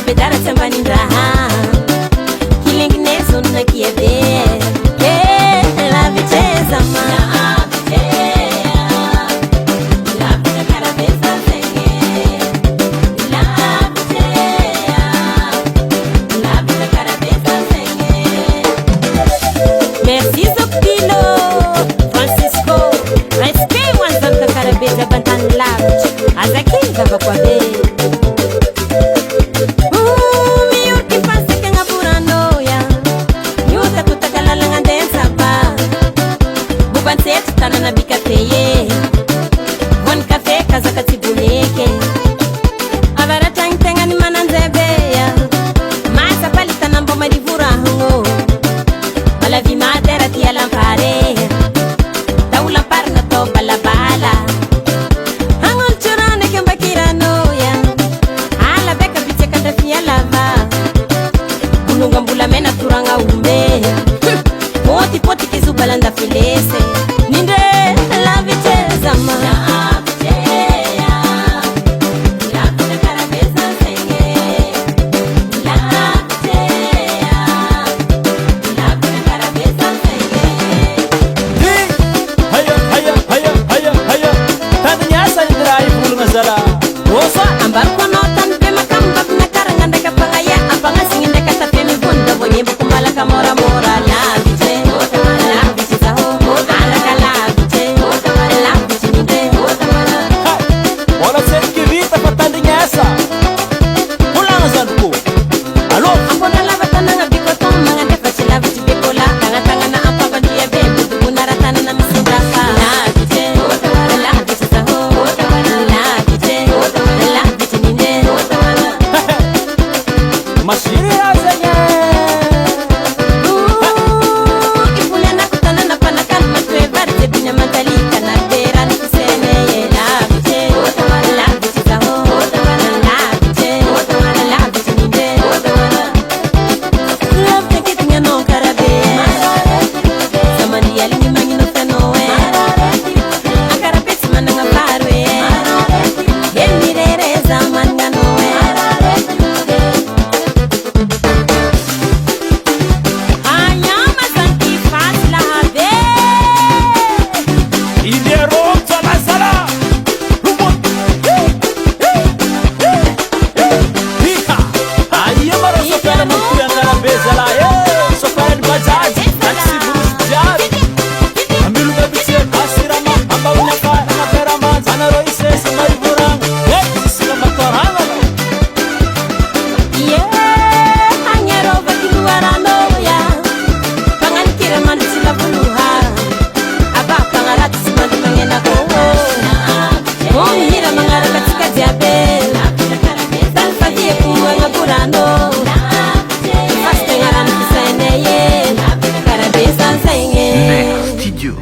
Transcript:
bedara tsambanindraha kilingneson nakiebe lavitezama Merci Zopilo Francisco Respe wanzanka karabeza bantan lavit azaki baba kwa be tanana bikapeye bon cafe kazakati buneke avara tangtenga ni mananzebeya masa palitana mboma divurahango malavi madera tia lampare taula parna to balabala hangol churane kembakirano ya ala beka bicheka ndafia lava bulunga mbula mena turanga umbe poti poti kizubalanda filese ninde lavitezama Studio.